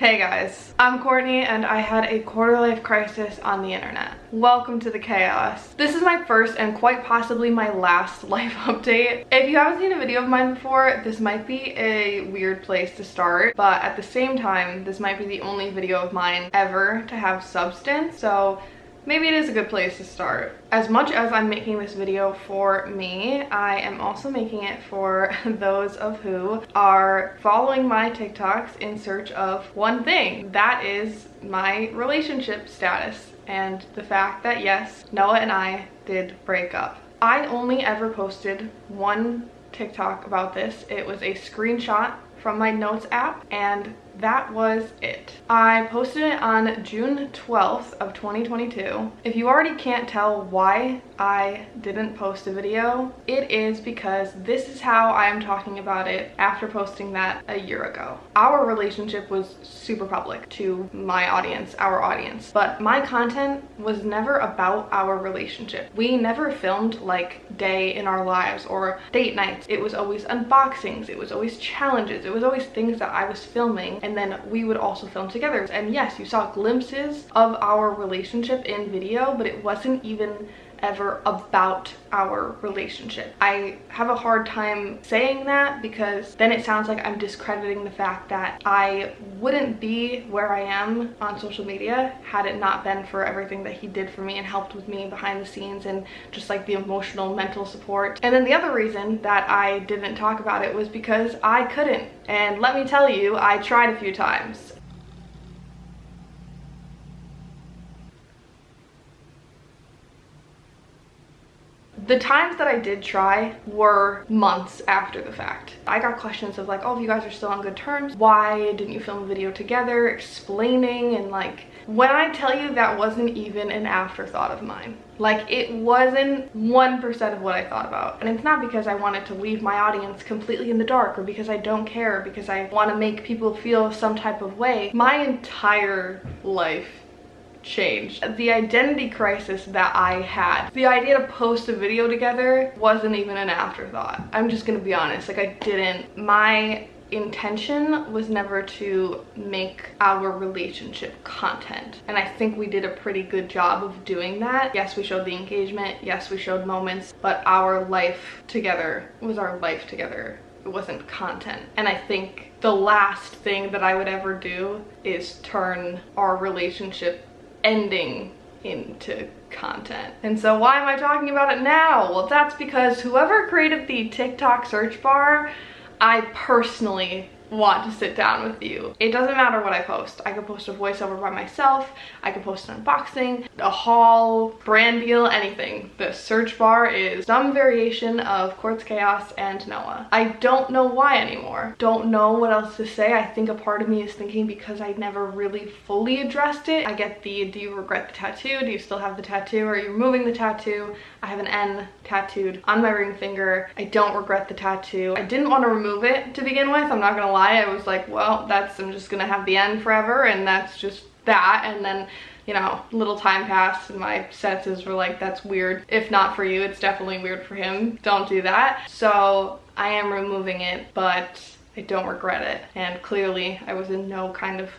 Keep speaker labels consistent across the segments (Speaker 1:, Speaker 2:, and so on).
Speaker 1: Hey guys, I'm Courtney and I had a quarter life crisis on the internet. Welcome to the chaos. This is my first and quite possibly my last life update. If you haven't seen a video of mine before, this might be a weird place to start, but at the same time, this might be the only video of mine ever to have substance, so maybe it is a good place to start. As much as I'm making this video for me, I am also making it for those of who are following my TikToks in search of one thing. That is my relationship status and the fact that yes, Noah and I did break up. I only ever posted one TikTok about this. It was a screenshot from my notes app and that was it. I posted it on June 12th of 2022. If you already can't tell why I didn't post a video, it is because this is how I am talking about it after posting that a year ago. Our relationship was super public to my audience, our audience, but my content was never about our relationship. We never filmed like day in our lives or date nights. It was always unboxings, it was always challenges, it was always things that I was filming and then we would also film together. And yes, you saw glimpses of our relationship in video, but it wasn't even ever about our relationship. I have a hard time saying that because then it sounds like I'm discrediting the fact that I wouldn't be where I am on social media had it not been for everything that he did for me and helped with me behind the scenes and just like the emotional, mental support. And then the other reason that I didn't talk about it was because I couldn't. And let me tell you, I tried a few times. The times that I did try were months after the fact. I got questions of like, oh, if you guys are still on good terms, why didn't you film a video together explaining? And like, when I tell you that wasn't even an afterthought of mine. Like, it wasn't 1% of what I thought about. And it's not because I wanted to leave my audience completely in the dark or because I don't care, or because I want to make people feel some type of way. My entire life changed. The identity crisis that I had, the idea to post a video together wasn't even an afterthought. I'm just gonna be honest, like I didn't. My intention was never to make our relationship content, and I think we did a pretty good job of doing that. Yes, we showed the engagement, yes, we showed moments, but our life together was our life together. It wasn't content. And I think the last thing that I would ever do is turn our relationship ending into content. And so why am I talking about it now? Well, that's because whoever created the TikTok search bar, I personally want to sit down with you. It doesn't matter what I post. I could post a voiceover by myself, I could post an unboxing, a haul, brand deal, anything. The search bar is some variation of Quartz Chaos and Noah. I don't know why anymore. Don't know what else to say. I think a part of me is thinking because I never really fully addressed it. I get the, do you regret the tattoo? Do you still have the tattoo? Are you removing the tattoo? I have an N tattooed on my ring finger. I don't regret the tattoo. I didn't want to remove it to begin with. I'm not gonna lie. I was like, well, I'm just gonna have the N forever and that's just that. And then, you know, little time passed and my senses were like, that's weird. If not for you, it's definitely weird for him. Don't do that. So I am removing it, but I don't regret it. And clearly I was in no kind of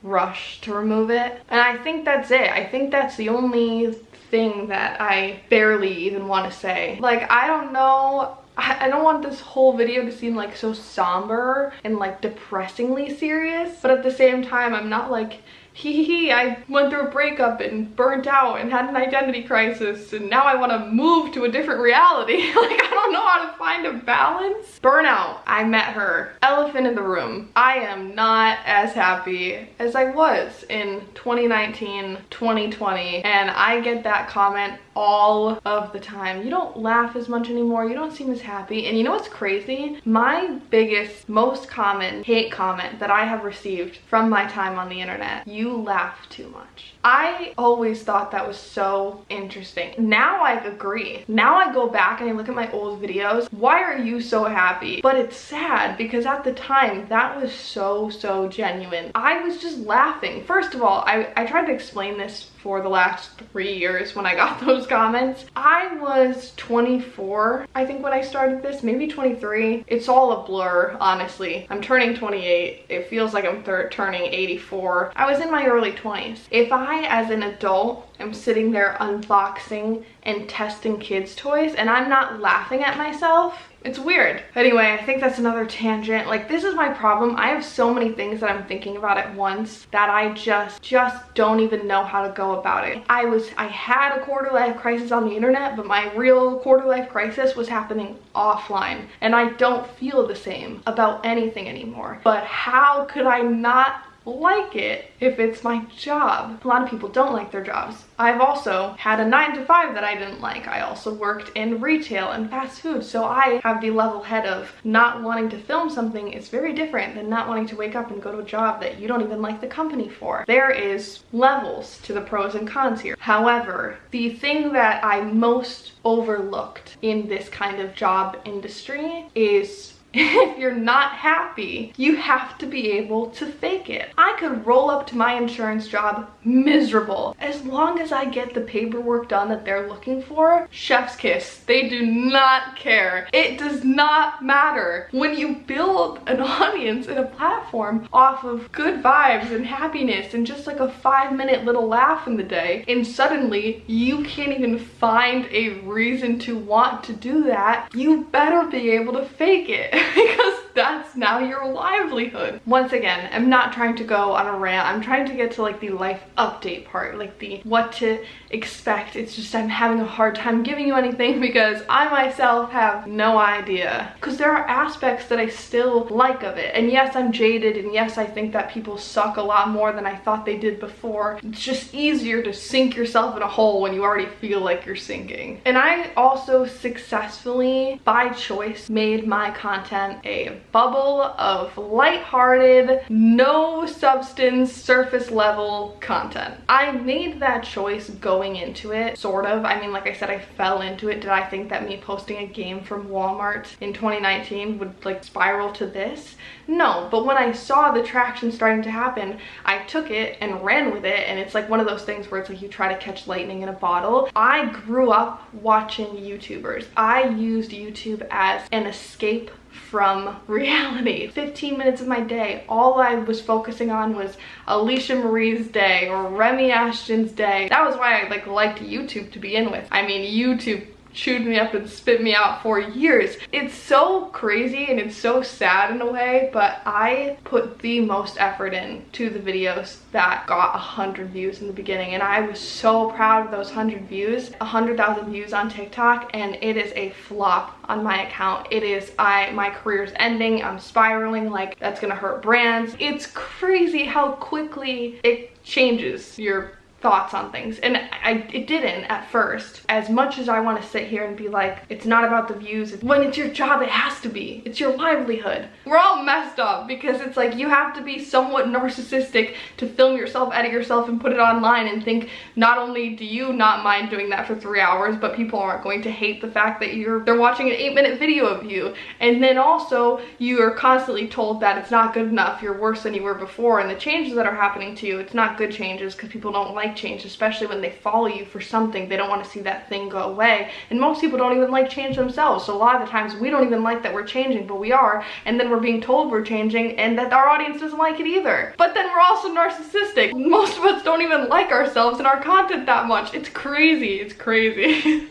Speaker 1: rush to remove it. And I think that's it. I think that's the only thing that I barely even want to say. Like, I don't know, I don't want this whole video to seem like so somber and like depressingly serious, but at the same time I'm not like, hee, I went through a breakup and burnt out and had an identity crisis and now I want to move to a different reality. Like, I don't know how to find a balance. Burnout, I met her. Elephant in the room. I am not as happy as I was in 2019, 2020, and I get that comment all of the time. You don't laugh as much anymore, you don't seem as happy. And you know what's crazy? My biggest, most common hate comment that I have received from my time on the internet, you you laugh too much. I always thought that was so interesting. Now I agree. Now I go back and I look at my old videos. Why are you so happy? But it's sad because at the time that was so genuine. I was just laughing. First of all, I tried to explain this for the last 3 years when I got those comments. I was 24, I think, when I started this, maybe 23. It's all a blur, honestly. I'm turning 28. It feels like I'm turning 84. I was in my early 20s. If I, as an adult, am sitting there unboxing and testing kids' toys and I'm not laughing at myself, it's weird. Anyway, I think that's another tangent. Like, this is my problem. I have so many things that I'm thinking about at once that I just don't even know how to go about it. I had a quarter life crisis on the internet, but my real quarter life crisis was happening offline, and I don't feel the same about anything anymore. But how could I not like it if it's my job? A lot of people don't like their jobs. I've also had a 9-to-5 that I didn't like. I also worked in retail and fast food, so I have the level head of not wanting to film something is very different than not wanting to wake up and go to a job that you don't even like the company for. There is levels to the pros and cons here. However, the thing that I most overlooked in this kind of job industry is if you're not happy, you have to be able to fake it. I could roll up to my insurance job miserable. As long as I get the paperwork done that they're looking for, chef's kiss. They do not care. It does not matter. When you build an audience and a platform off of good vibes and happiness and just like a 5-minute little laugh in the day, and suddenly you can't even find a reason to want to do that, you better be able to fake it. Because that's now your livelihood. Once again, I'm not trying to go on a rant. I'm trying to get to like the life update part, like the what to expect. It's just I'm having a hard time giving you anything because I myself have no idea. Because there are aspects that I still like of it. And yes, I'm jaded, and yes, I think that people suck a lot more than I thought they did before. It's just easier to sink yourself in a hole when you already feel like you're sinking. And I also successfully, by choice, made my content a bubble of lighthearted, no substance, surface level content. I made that choice going into it, sort of. I mean, like I said, I fell into it. Did I think that me posting a game from Walmart in 2019 would like spiral to this? No, but when I saw the traction starting to happen, I took it and ran with it, and it's like one of those things where it's like you try to catch lightning in a bottle. I grew up watching YouTubers. I used YouTube as an escape from reality. 15 minutes of my day, all I was focusing on was Alicia Marie's day or Remy Ashton's day. That was why I liked YouTube to begin with. I mean, YouTube chewed me up and spit me out for years. It's so crazy and it's so sad in a way, but I put the most effort in to the videos that got 100 views in the beginning, and I was so proud of those 100 views. 100,000 views on TikTok, and it is a flop on my account. It is, my career's ending. I'm spiraling. Like, that's gonna hurt brands. It's crazy how quickly it changes your thoughts on things, and it didn't at first. As much as I want to sit here and be like, it's not about the views, when it's your job, it has to be. It's your livelihood. We're all messed up because it's like you have to be somewhat narcissistic to film yourself, edit yourself, and put it online and think not only do you not mind doing that for 3 hours, but people aren't going to hate the fact that they're watching an 8-minute video of you. And then also you are constantly told that it's not good enough, you're worse than you were before, and the changes that are happening to you, it's not good changes because people don't like change, especially when they follow you for something. They don't want to see that thing go away, and most people don't even like change themselves. So a lot of the times we don't even like that we're changing, but we are, and then we're being told we're changing and that our audience doesn't like it either. But then we're also narcissistic. Most of us don't even like ourselves and our content that much. It's crazy. It's crazy.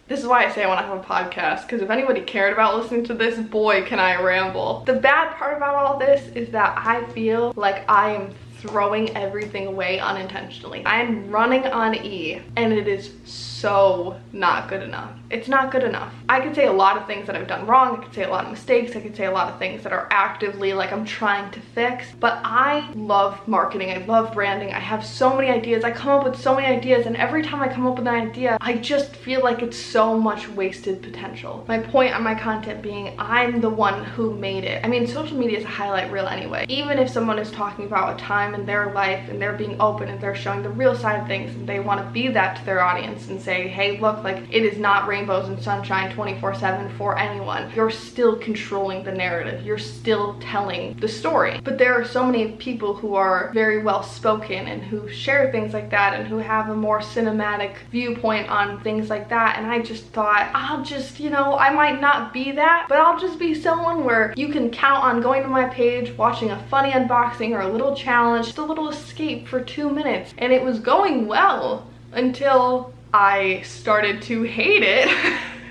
Speaker 1: This is why I say I want to have a podcast, because if anybody cared about listening to this, boy, can I ramble. The bad part about all this is that I feel like I am throwing everything away unintentionally. I'm running on E, and it is so not good enough. It's not good enough. I could say a lot of things that I've done wrong. I could say a lot of mistakes. I could say a lot of things that are actively like I'm trying to fix, but I love marketing. I love branding. I have so many ideas. I come up with so many ideas, and every time I come up with an idea, I just feel like it's so much wasted potential. My point on my content being I'm the one who made it. I mean, social media is a highlight reel anyway. Even if someone is talking about a time time in their life, and they're being open and they're showing the real side of things, and they want to be that to their audience and say, hey, look, like, it is not rainbows and sunshine 24/7 for anyone. You're still controlling the narrative. You're still telling the story. But there are so many people who are very well spoken and who share things like that and who have a more cinematic viewpoint on things like that, and I just thought, I'll just, you know, I might not be that, but I'll just be someone where you can count on going to my page, watching a funny unboxing or a little challenge, just a little escape for 2 minutes. And it was going well until I started to hate it.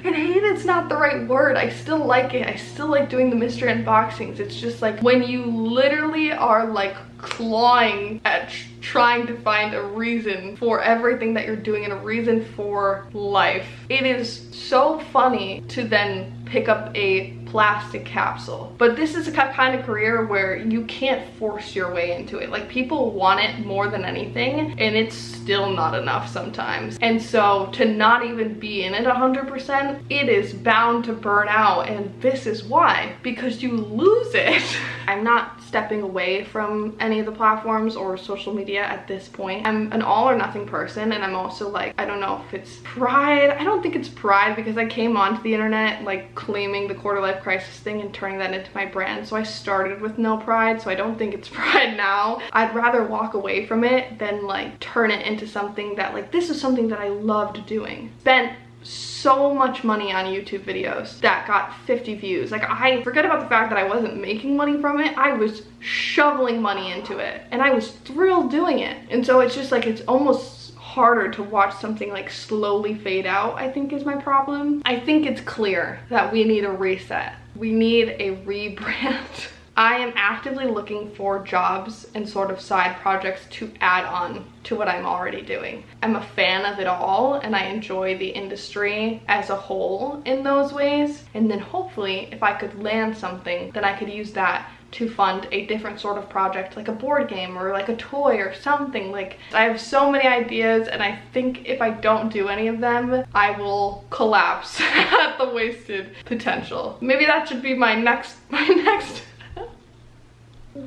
Speaker 1: And hate it's not the right word. I still like it. I still like doing the mystery unboxings. It's just like when you literally are like clawing at trying to find a reason for everything that you're doing and a reason for life. It is so funny to then pick up a plastic capsule. But this is a kind of career where you can't force your way into it. Like, people want it more than anything, and it's still not enough sometimes. And so to not even be in it 100%, it is bound to burn out. And this is why, because you lose it. I'm not stepping away from any of the platforms or social media at this point. I'm an all or nothing person, and I'm also like, I don't know if it's pride. I don't think it's pride, because I came onto the internet like claiming the quarter life crisis thing and turning that into my brand. So I started with no pride, so I don't think it's pride now. I'd rather walk away from it than like turn it into something that, like, this is something that I loved doing. Spent so much money on YouTube videos that got 50 views. Like, I forget about the fact that I wasn't making money from it. I was shoveling money into it, and I was thrilled doing it. And so it's just like, it's almost harder to watch something like slowly fade out, I think, is my problem. I think it's clear that we need a reset. We need a rebrand. I am actively looking for jobs and sort of side projects to add on to what I'm already doing. I'm a fan of it all, and I enjoy the industry as a whole in those ways. And then hopefully, if I could land something, then I could use that to fund a different sort of project, like a board game or like a toy or something. Like, I have so many ideas, and I think if I don't do any of them, I will collapse at the wasted potential. Maybe that should be my next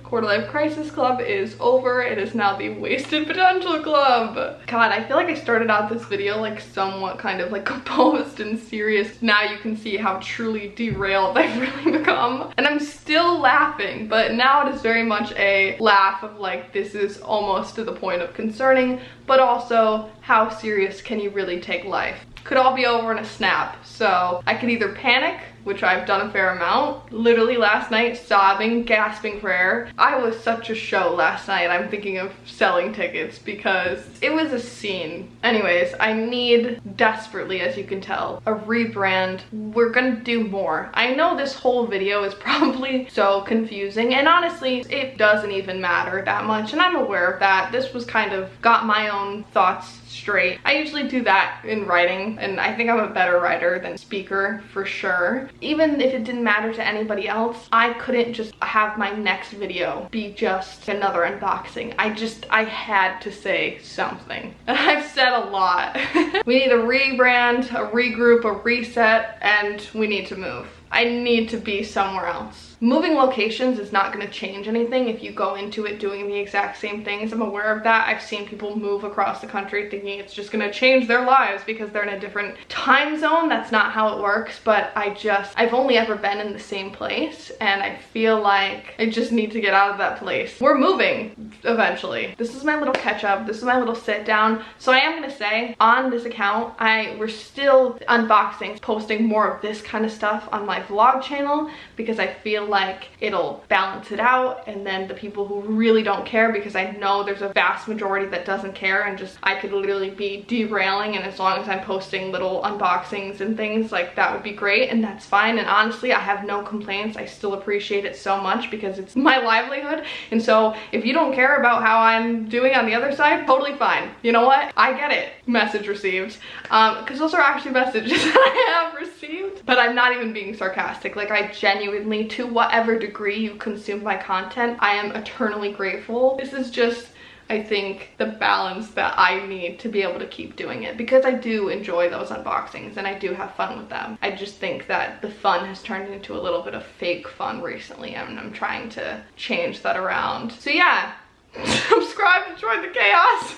Speaker 1: Quarter Life Crisis Club is over. It is now the Wasted Potential Club. God, I feel like I started out this video like somewhat kind of like composed and serious. Now you can see how truly derailed I've really become. And I'm still laughing, but now it is very much a laugh of like, this is almost to the point of concerning, but also how serious can you really take life? Could all be over in a snap. So I could either panic, which I've done a fair amount. Literally last night, sobbing, gasping for air. I was such a show last night. I'm thinking of selling tickets because it was a scene. Anyways, I need desperately, as you can tell, a rebrand. We're gonna do more. I know this whole video is probably so confusing, and honestly, it doesn't even matter that much, and I'm aware of that. This was kind of got my own thoughts straight. I usually do that in writing, and I think I'm a better writer than speaker for sure. Even if it didn't matter to anybody else, I couldn't just have my next video be just another unboxing. I had to say something. And I've said a lot. We need a rebrand, a regroup, a reset, and we need to move. I need to be somewhere else. Moving locations is not going to change anything if you go into it doing the exact same things. I'm aware of that. I've seen people move across the country thinking it's just going to change their lives because they're in a different time zone. That's not how it works, but I've only ever been in the same place, and I feel like I just need to get out of that place. We're moving eventually. This is my little catch up. This is my little sit down. So I am going to say on this account, we're still unboxing, posting more of this kind of stuff on my vlog channel because I feel like it'll balance it out, and then the people who really don't care, because I know there's a vast majority that doesn't care, and just I could literally be derailing, and as long as I'm posting little unboxings and things, like, that would be great, and that's fine. And honestly, I have no complaints. I still appreciate it so much because it's my livelihood. And so if you don't care about how I'm doing on the other side, totally fine. You know what? I get it. Message received. Because those are actually messages that I have received, but I'm not even being sarcastic. Like, I genuinely, to whatever degree you consume my content, I am eternally grateful. This is just, I think, the balance that I need to be able to keep doing it, because I do enjoy those unboxings and I do have fun with them. I just think that the fun has turned into a little bit of fake fun recently, and I'm trying to change that around. So yeah, Subscribe and join the chaos.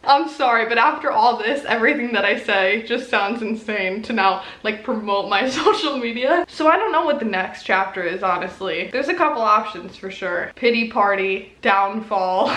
Speaker 1: I'm sorry, but after all this, everything that I say just sounds insane to now like promote my social media. So I don't know what the next chapter is, honestly. There's a couple options for sure. Pity party, downfall.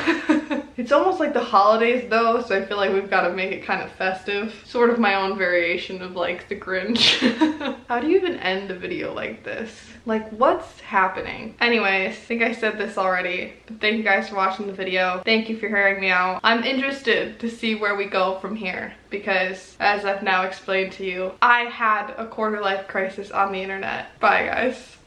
Speaker 1: It's almost like the holidays though, so I feel like we've got to make it kind of festive. Sort of my own variation of like the Grinch. How do you even end a video like this? Like, what's happening? Anyways, I think I said this already, but thank you guys for watching the video. Thank you for hearing me out. I'm interested to see where we go from here because, as I've now explained to you, I had a quarter life crisis on the internet. Bye, guys.